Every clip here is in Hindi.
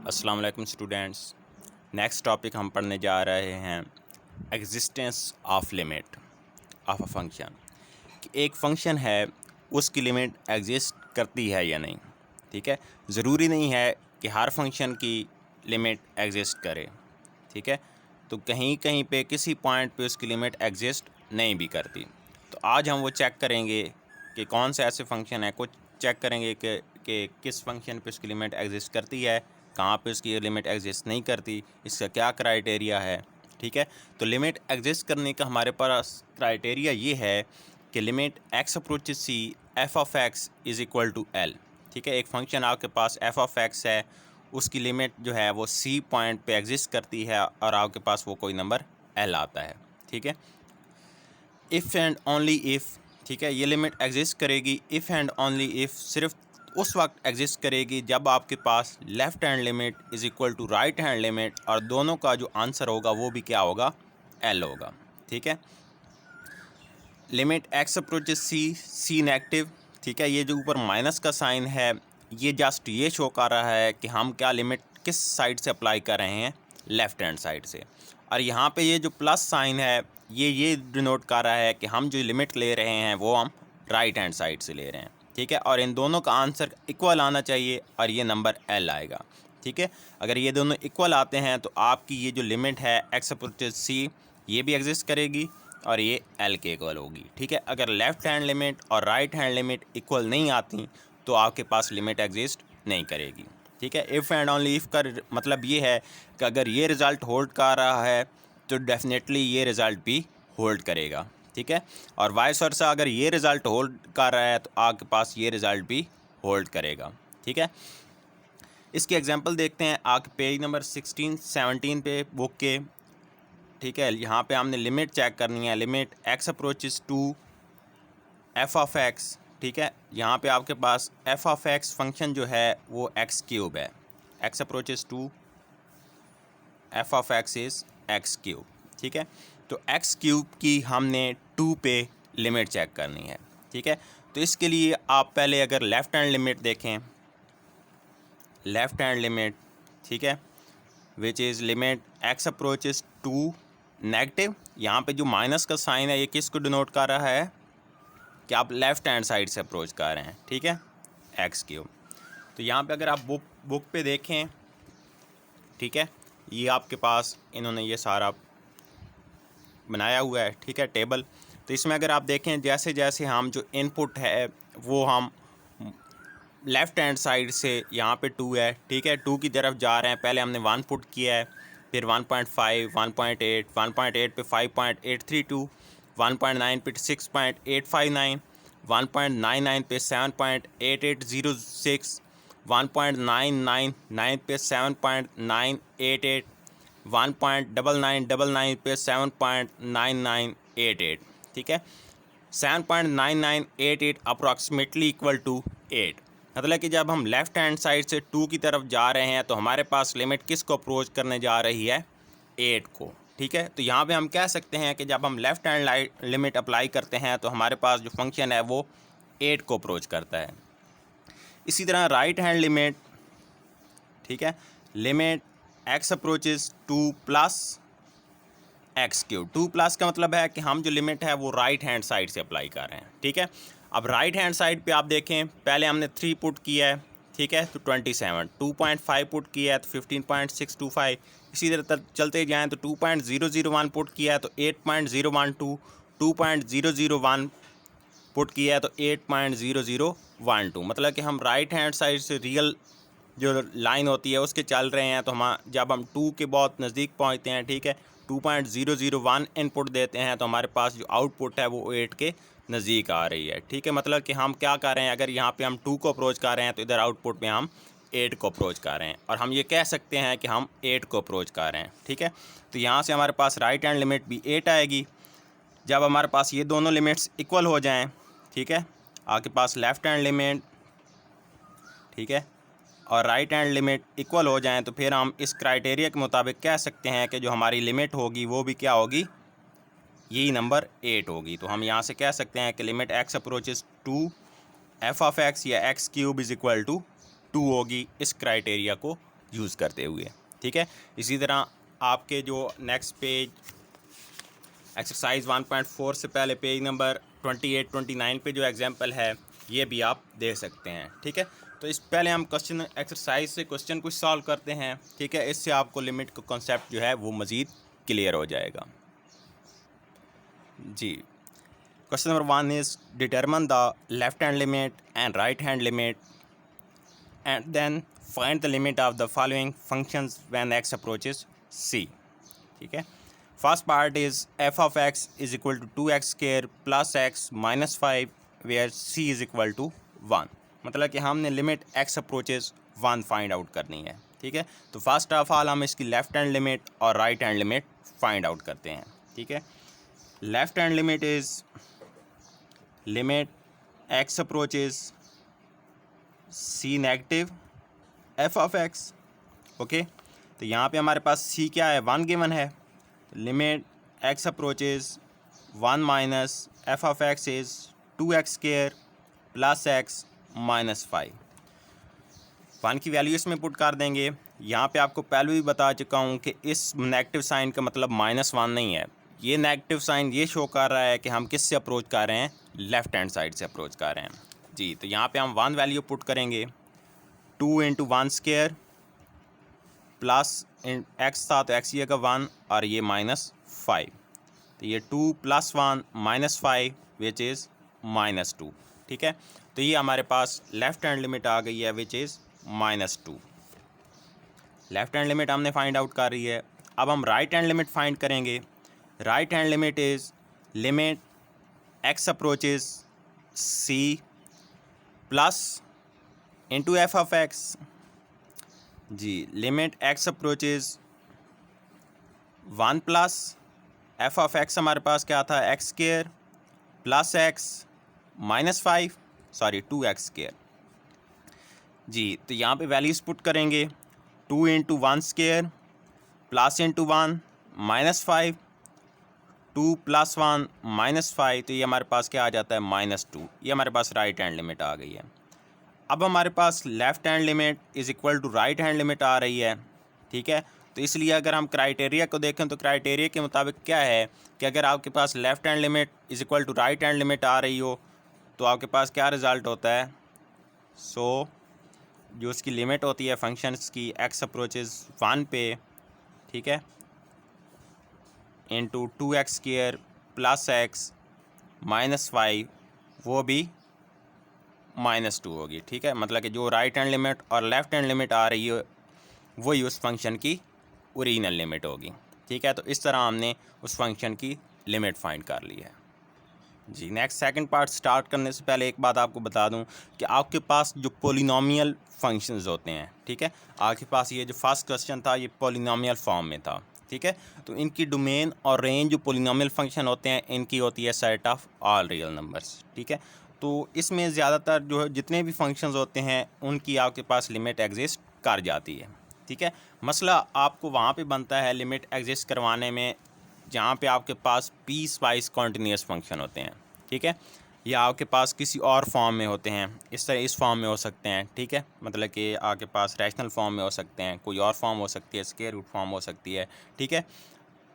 अस्सलाम वालेकुम स्टूडेंट्स। नेक्स्ट टॉपिक हम पढ़ने जा रहे हैं existence of limit of a function. कि एक फंक्शन है उसकी लिमिट एग्जिस्ट करती है या नहीं। ठीक है, ज़रूरी नहीं है कि हर फंक्शन की लिमिट एग्जिस्ट करे। ठीक है, तो कहीं कहीं पे किसी पॉइंट पे उसकी लिमिट एग्जिस्ट नहीं भी करती। तो आज हम वो चेक करेंगे कि कौन से ऐसे फंक्शन है, कुछ चेक करेंगे कि किस फंक्शन पे उसकी लिमिट एग्जिस्ट करती है, कहाँ पे उसकी लिमिट एग्जिस्ट नहीं करती, इसका क्या क्राइटेरिया है। ठीक है, तो लिमिट एग्जिस्ट करने का हमारे पास क्राइटेरिया ये है कि limit x approaches c f of x is equal to L. ठीक है, एक फंक्शन आपके पास एफ ऑफ एक्स है, उसकी लिमिट जो है वो सी पॉइंट पे एग्जिस्ट करती है और आपके पास वो कोई नंबर एल आता है। ठीक है, इफ़ एंड ओनली इफ़, ठीक है, ये लिमिट एग्जिस्ट करेगी इफ़ एंड ओनली इफ़, सिर्फ उस वक्त एग्जिस्ट करेगी जब आपके पास left hand limit is equal to right hand limit और दोनों का जो आंसर होगा वो भी क्या होगा, एल होगा। ठीक है, लिमिट एक्स अप्रोचेस सी नेगेटिव। ठीक है, ये जो ऊपर माइनस का साइन है ये जस्ट ये शो कर रहा है कि हम क्या लिमिट किस साइड से अप्लाई कर रहे हैं, लेफ़्ट हैंड साइड से। और यहाँ पे ये जो प्लस साइन है ये डिनोट कर रहा है कि हम जो लिमिट ले रहे हैं वो हम राइट हैंड साइड से ले रहे हैं। ठीक है, और इन दोनों का आंसर इक्वल आना चाहिए और ये नंबर एल आएगा। ठीक है, अगर ये दोनों इक्वल आते हैं तो आपकी ये जो लिमिट है एक्स अप्रोचेस सी ये भी एग्जिस्ट करेगी और ये एल के इक्वल होगी। ठीक है, अगर लेफ़्ट हैंड लिमिट और राइट हैंड लिमिट इक्वल नहीं आती तो आपके पास लिमिट एग्जिस्ट नहीं करेगी। ठीक है, इफ़ एंड ओनली इफ़ का मतलब ये है कि अगर ये रिज़ल्ट होल्ड कर रहा है तो डेफिनेटली ये रिज़ल्ट भी होल्ड करेगा। ठीक है, और वाइस वर्सा अगर ये रिज़ल्ट होल्ड कर रहा है तो आपके पास ये रिज़ल्ट भी होल्ड करेगा। ठीक है, इसकी एग्जांपल देखते हैं आपके पेज नंबर 16-17 पे बुक के। ठीक है, यहाँ पे हमने लिमिट चेक करनी है, limit x approaches to f of x. ठीक है, यहाँ पे आपके पास एफ ऑफ एक्स फंक्शन जो है वो एक्स क्यूब है, x approaches to f of x is x cube. ठीक है, तो एक्स क्यूब की हमने 2 पे लिमिट चेक करनी है। ठीक है, तो इसके लिए आप पहले अगर लेफ़्ट हैंड लिमिट देखें, लेफ़्ट हैंड लिमिट, ठीक है, which is limit x approaches to negative. यहाँ पे जो माइनस का साइन है ये किसको डिनोट कर रहा है कि आप लेफ़्ट हैंड साइड से अप्रोच कर रहे हैं। ठीक है, एक्स क्यूब। तो यहाँ पे अगर आप बुक पे देखें, ठीक है, ये आपके पास इन्होंने ये सारा बनाया हुआ है। ठीक है, टेबल। तो इसमें अगर आप देखें जैसे जैसे हम जो इनपुट है वो हम लेफ़्ट हैंड साइड से, यहाँ पे 2 है, ठीक है, 2 की तरफ जा रहे हैं। पहले हमने 1 पुट किया है, फिर 1.5, 1.8, 1.8 पे 5.832, 1.9 पे 6.859, 1.99 पे 7.8806, 1.999 पे 7.988, 1.9999 पे 7.9988। ठीक है, 7.9988 अप्रॉक्सीमेटली इक्वल टू 8। मतलब कि जब हम लेफ़्ट हैंड साइड से 2 की तरफ जा रहे हैं तो हमारे पास लिमिट किस को अप्रोच करने जा रही है, 8 को। ठीक है, तो यहाँ पे हम कह सकते हैं कि जब हम लेफ़्ट हैंड लिमिट अप्लाई करते हैं तो हमारे पास जो फंक्शन है वो 8 को अप्रोच करता है। इसी तरह राइट हैंड लिमिट, ठीक है, limit x approaches 2 plus x cube. 2 plus का मतलब है कि हम जो लिमिट है वो राइट हैंड साइड से अप्लाई कर रहे हैं। ठीक है, अब राइट हैंड साइड पे आप देखें, पहले हमने 3 पुट किया है, ठीक है, तो 27, 2.5 पुट किया है तो 15.625, इसी तरह चलते जाएँ तो 2.001 पुट किया है तो 8.012, 2.001 पुट किया है तो 8.0012। मतलब कि हम राइट हैंड साइड से रियल जो लाइन होती है उसके चल रहे हैं। तो हम जब हम 2 के बहुत नज़दीक पहुंचते हैं, ठीक है, 2.001 इनपुट देते हैं तो हमारे पास जो आउटपुट है वो 8 के नज़दीक आ रही है। ठीक है, मतलब कि हम क्या कर रहे हैं, अगर यहाँ पे हम 2 को अप्रोच कर रहे हैं तो इधर आउटपुट में हम 8 को अप्रोच कर रहे हैं और हम ये कह सकते हैं कि हम 8 को अप्रोच कर रहे हैं। ठीक है, तो यहाँ से हमारे पास राइट हैंड लिमिट भी 8 आएगी जब हमारे पास ये दोनों लिमिट्स इक्वल हो जाएँ। ठीक है, आपके पास लेफ़्ट हैंड लिमिट, ठीक है, और राइट हैंड लिमिट इक्वल हो जाएं तो फिर हम इस क्राइटेरिया के मुताबिक कह सकते हैं कि जो हमारी लिमिट होगी वो भी क्या होगी, यही नंबर 8 होगी। तो हम यहाँ से कह सकते हैं कि limit x approaches to f of x या x cube is equal to 2 होगी, इस क्राइटेरिया को यूज़ करते हुए, ठीक है। इसी तरह आपके जो नेक्स्ट पेज एक्सरसाइज 1.4 से पहले पेज नंबर 28 29 पे जो एग्जांपल है ये भी आप देख सकते हैं, ठीक है। तो इस पहले हम क्वेश्चन एक्सरसाइज से क्वेश्चन कुछ सॉल्व करते हैं, ठीक है। इससे आपको लिमिट का कॉन्सेप्ट जो है वो मज़ीद क्लियर हो जाएगा। जी, question number 1 is determine the left hand limit and right hand limit and then find the limit of the following functions when x approaches c, ठीक है। First part is f of x is equal to 2x square plus x minus 5 where c is equal to 1, मतलब कि हमने limit x approaches 1 find out करनी है, ठीक है। तो फर्स्ट ऑफ ऑल हम इसकी लेफ्ट हैंड लिमिट और right hand limit find out करते हैं, ठीक है। Left hand limit is limit x approaches c negative f of x, okay. तो यहाँ पे हमारे पास c क्या है, 1 गिवन है। Limit x approaches 1 minus f of x is 2x square plus x minus 5। 1 की वैल्यू इसमें पुट कर देंगे। यहाँ पे आपको पहले भी बता चुका हूँ कि इस नेगेटिव साइन का मतलब -1 नहीं है। ये नेगेटिव साइन ये शो कर रहा है कि हम किस से अप्रोच कर रहे हैं, लेफ़्ट हैंड साइड से अप्रोच कर रहे हैं जी। तो यहाँ पे हम 1 वैल्यू पुट करेंगे, 2 इंटू 1 स्क्वायर प्लस x था तो x ये का 1 और ये -5, तो ये 2 प्लस 1 -5 विच इज़ -2, ठीक है। तो ये हमारे पास लेफ़्ट हैंड लिमिट आ गई है which is -2। Left hand limit हमने फाइंड आउट कर रही है। अब हम राइट हैंड लिमिट फाइंड करेंगे। Right hand limit is limit x approaches c plus into f of x जी। Limit x approaches 1 plus f of x हमारे पास क्या था, x square plus x minus 5 sorry 2x square जी। तो यहाँ पे वैल्यूज पुट करेंगे, 2 into 1 square plus into 1 -5, 2 plus 1 -5, तो ये हमारे पास क्या आ जाता है, -2। ये हमारे पास राइट हैंड लिमिट आ गई है। अब हमारे पास left hand limit is equal to right hand limit आ रही है, ठीक है। तो इसलिए अगर हम क्राइटेरिया को देखें तो क्राइटेरिया के मुताबिक क्या है कि अगर आपके पास left hand limit is equal to right hand limit आ रही हो तो आपके पास क्या रिज़ल्ट होता है, जो उसकी लिमिट होती है फंक्शंस की x अप्रोचेस 1 पे, ठीक है, into 2x square plus x minus 5 वो भी -2 होगी, ठीक है। मतलब कि जो राइट हैंड लिमिट और लेफ़्ट हैंड लिमिट आ रही है वही उस फंक्शन की ओरिजिनल लिमिट होगी, ठीक है। तो इस तरह हमने उस फंक्शन की लिमिट फाइंड कर ली है जी। नेक्स्ट सेकंड पार्ट स्टार्ट करने से पहले एक बात आपको बता दूं कि आपके पास जो पोलिनोमियल फंक्शंस होते हैं, ठीक है, आपके पास ये जो फर्स्ट क्वेश्चन था ये पोलिनोमियल फॉर्म में था, ठीक है। तो इनकी डोमेन और रेंज जो पोलिनोमियल फंक्शन होते हैं इनकी होती है set of all real numbers, ठीक है। तो इसमें ज़्यादातर जो है जितने भी फंक्शंस होते हैं उनकी आपके पास लिमिट एग्जिस्ट कर जाती है, ठीक है। मसला आपको वहाँ पे बनता है लिमिट एग्जिस्ट करवाने में जहाँ पे आपके पास पीस वाइज कॉन्टीन्यूस फंक्शन होते हैं, ठीक है, या आपके पास किसी और फॉर्म में होते हैं, इस तरह इस फॉर्म में हो सकते हैं, ठीक है। मतलब कि आपके पास रैशनल फॉर्म में हो सकते हैं, कोई और फॉर्म हो सकती है, स्क्वायर रूट फॉर्म हो सकती है, ठीक है।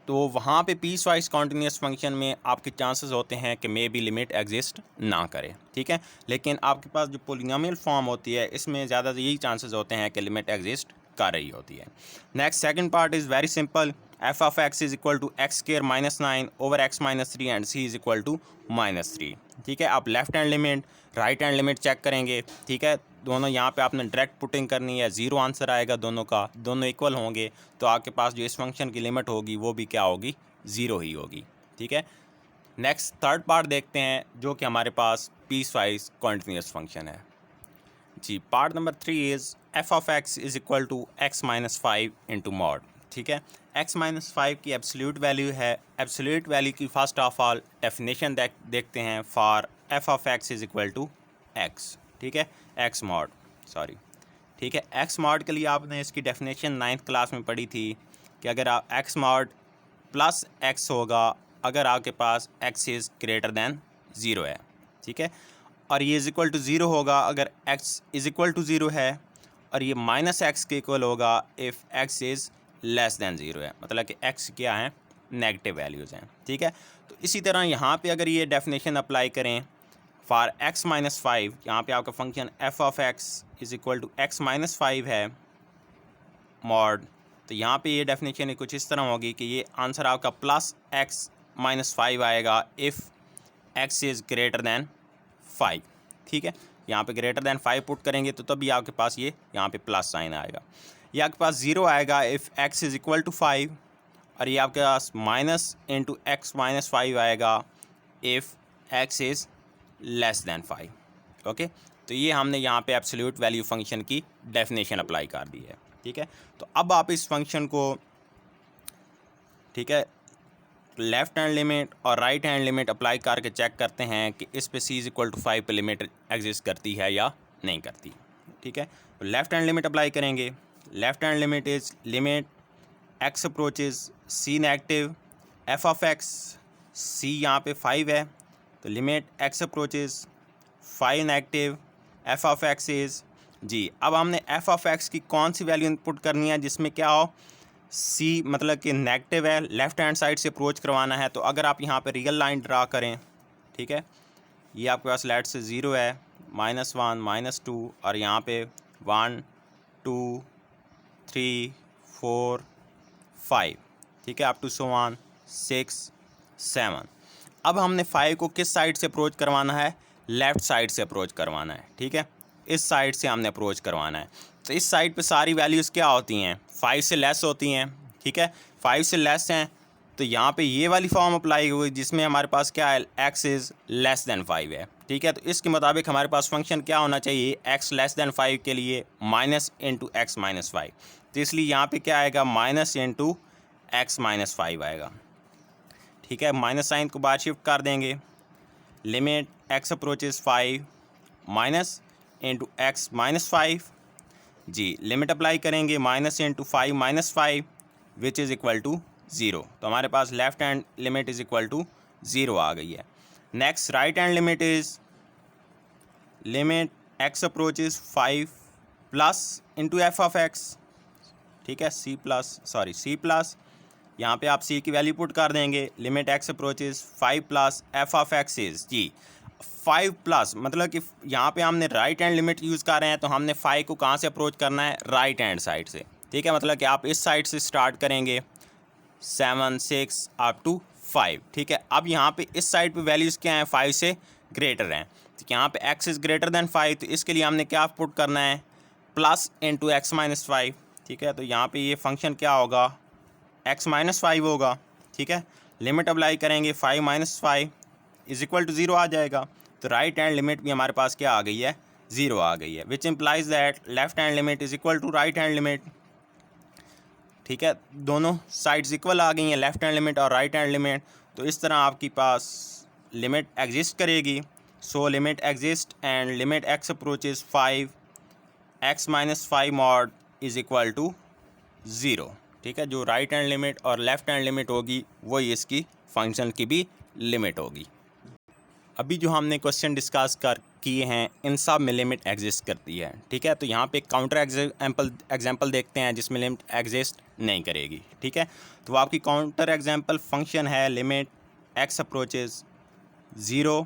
तो वहाँ पे पीस वाइज कॉन्टीन्यूस फंक्शन में आपके चांसेस होते हैं कि मे बी लिमिट एग्जिस्ट ना करे, ठीक है। लेकिन आपके पास जो पोलिनोमियल फॉर्म होती है इसमें ज़्यादा यही चांसेस होते हैं कि लिमिट एग्जिस्ट कर रही होती है। Next second part is very simple, f of x is equal to x square -9 over x -3 and c is equal to -3, ठीक है। आप left hand limit right hand limit check करेंगे, ठीक है। दोनों यहाँ पे आपने डायरेक्ट पुटिंग करनी है, 0 आंसर आएगा दोनों का, दोनों इक्वल होंगे तो आपके पास जो इस फंक्शन की लिमिट होगी वो भी क्या होगी, 0 ही होगी, ठीक है। नेक्स्ट थर्ड पार्ट देखते हैं जो कि हमारे पास पीस वाइज कॉन्टीन्यूस फंक्शन है जी। Part number 3 is f of x is equal to x -5 into mod, ठीक है। x -5 की एब्सोल्यूट वैल्यू है। एब्सोल्यूट वैल्यू की फर्स्ट ऑफ ऑल डेफिनेशन देखते हैं for f of x is equal to x, ठीक है, x मॉड सॉरी, ठीक है। x मॉड के लिए आपने इसकी डेफिनेशन 9th क्लास में पढ़ी थी कि अगर आप x मॉड प्लस x होगा अगर आपके पास x इज़ ग्रेटर दैन 0 है, ठीक है, और ये इज़ इक्वल टू 0 होगा अगर x इज़ इक्वल टू 0 है और ये माइनस एक्स के इक्वल होगा if x is less than zero है, मतलब कि एक्स क्या है, नेगेटिव वैल्यूज़ हैं, ठीक है। तो इसी तरह यहाँ पे अगर ये डेफिनेशन अप्लाई करें फॉर एक्स माइनस फाइव, यहाँ पर आपका function f of x is equal to x minus five है मॉड, तो यहाँ पे ये डेफिनेशन कुछ इस तरह होगी कि ये आंसर आपका प्लस एक्स माइनस फाइव आएगा if x is greater than five, ठीक है। यहाँ पे ग्रेटर दैन फाइव पुट करेंगे तो तभी आपके पास ये यहाँ पे प्लस साइन आएगा। ये आपके पास ज़ीरो आएगा if x is equal to five, और ये आपके पास minus into x minus five आएगा if x is less than five. Okay, तो ये हमने यहाँ पे एब्सोल्यूट वैल्यू फंक्शन की डेफिनेशन अप्लाई कर दी है, ठीक है। तो अब आप इस फंक्शन को, ठीक है, लेफ़्ट हैंड लिमिट और राइट हैंड लिमिट अप्लाई करके चेक करते हैं कि इस पे c इज़ इक्वल टू 5 पे लिमिट एग्जिस्ट करती है या नहीं करती, ठीक है। तो लेफ़्ट हैंड लिमिट अप्लाई करेंगे। Left hand limit is limit x approaches c negative f of x, c यहाँ पे 5 है तो limit x approaches 5 negative f of x is जी। अब हमने f ऑफ x की कौन सी वैल्यू इनपुट करनी है जिसमें क्या हो, c मतलब कि नेगेटिव है, लेफ़्ट हैंड साइड से अप्रोच करवाना है। तो अगर आप यहाँ पे रियल लाइन ड्रा करें, ठीक है, ये आपके पास लेट से ज़ीरो है, -1 -2 और यहाँ पे 1 2 3 4 5, ठीक है, अप टू सो ऑन 6 7। अब हमने 5 को किस साइड से अप्रोच करवाना है, लेफ़्ट साइड से अप्रोच करवाना है, ठीक है, इस साइड से हमने अप्रोच करवाना है। तो इस साइड पे सारी वैल्यूज़ क्या होती हैं, 5 से लेस होती हैं, ठीक है, 5 से लेस हैं तो यहाँ पे ये वाली फॉर्म अप्लाई हुई जिसमें हमारे पास क्या है, x इज़ लेस दैन 5 है, ठीक है। तो इसके मुताबिक हमारे पास फंक्शन क्या होना चाहिए, x लेस दैन 5 के लिए माइनस इंटू एक्स माइनस 5, तो इसलिए यहाँ पे क्या आएगा, माइनस इंटू एक्स माइनस 5 आएगा, ठीक है। माइनस साइन को बाहर शिफ्ट कर देंगे, limit x approaches 5 minus into x minus 5 जी। लिमिट अप्लाई करेंगे minus into 5 minus 5 which is equal to 0, तो हमारे पास left hand limit is equal to 0 आ गई है। Next right hand limit is limit x approaches 5 plus into f of x, ठीक है, c प्लस यहाँ पे आप c की वैल्यू पुट कर देंगे, limit x approaches 5 plus f of x is g 5 plus, मतलब कि यहाँ पे हमने राइट हैंड लिमिट यूज़ कर रहे हैं तो हमने 5 को कहाँ से अप्रोच करना है, राइट हैंड साइड से, ठीक है। मतलब कि आप इस साइड से स्टार्ट करेंगे 7 6 अप टू 5, ठीक है। अब यहाँ पे इस साइड पे वैल्यूज़ क्या हैं, 5 से ग्रेटर हैं, तो यहाँ पे x इज़ ग्रेटर दैन 5, तो इसके लिए हमने क्या पुट करना है, प्लस इंटू एक्स माइनस 5, ठीक है। तो यहाँ पे ये फंक्शन क्या होगा, x माइनस 5 होगा, ठीक है। लिमिट अप्लाई करेंगे 5 माइनस 5 इज़ इक्वल टू 0 आ जाएगा, तो राइट हैंड लिमिट भी हमारे पास क्या आ गई है, 0 आ गई है, which implies that left hand limit is equal to right hand limit, ठीक है। दोनों साइड्स इक्वल आ गई हैं, लेफ्ट हैंड लिमिट और राइट हैंड लिमिट। तो इस तरह आपके पास लिमिट एग्जिस्ट करेगी, so limit exist and limit x approaches 5 x minus 5 mod is equal to 0, ठीक है। जो राइट हैंड लिमिट और लेफ्ट हैंड लिमिट होगी वही इसकी फंक्शन की भी लिमिट होगी। अभी जो हमने क्वेश्चन डिस्कस कर किए हैं इन सब में लिमिट एग्जिस्ट करती है, ठीक है। तो यहाँ पे काउंटर एग्जांपल देखते हैं जिसमें लिमिट एग्जिस्ट नहीं करेगी, ठीक है। तो आपकी काउंटर एग्जांपल फंक्शन है limit x approaches 0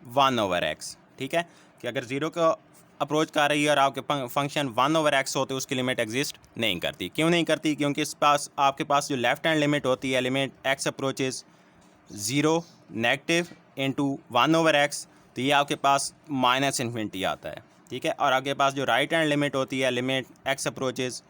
1 over x, ठीक है, कि अगर 0 को अप्रोच कर रही है और आपके फंक्शन 1 ओवर x होते उसकी लिमिट एग्जिस्ट नहीं करती। क्यों नहीं करती, क्योंकि इस पास आपके पास जो लेफ्ट हैंड लिमिट होती है limit x approaches 0 negative into 1 over x, तो ये आपके पास माइनस इन्फिनिटी आता है, ठीक है। और आपके पास जो राइट हैंड लिमिट होती है limit x approaches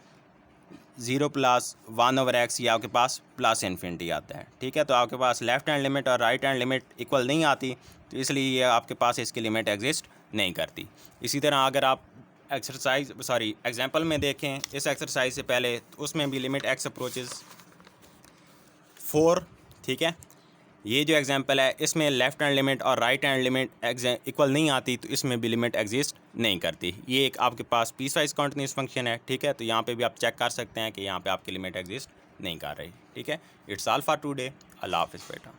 0 plus 1 over x, ये आपके पास प्लस इन्फिनिटी आता है, ठीक है। तो आपके पास लेफ्ट हैंड लिमिट और राइट हैंड लिमिट इक्वल नहीं आती, तो इसलिए ये आपके पास इसकी लिमिट एग्जिस्ट नहीं करती। इसी तरह अगर आप एग्जांपल में देखें इस एक्सरसाइज से पहले, तो उसमें भी लिमिट x अप्रोचेज 4, ठीक है। ये जो एग्जांपल है इसमें लेफ्ट हैंड लिमिट और राइट हैंड लिमिट इक्वल नहीं आती, तो इसमें भी लिमिट एग्जिस्ट नहीं करती। ये एक आपके पास पीस वाइज कॉन्टिन्यूस फंक्शन है, ठीक है। तो यहाँ पे भी आप चेक कर सकते हैं कि यहाँ पे आपकी लिमिट एग्जिस्ट नहीं कर रही, ठीक है। इट्स ऑल फॉर टुडे, अल्लाह हाफिज़ बेटा।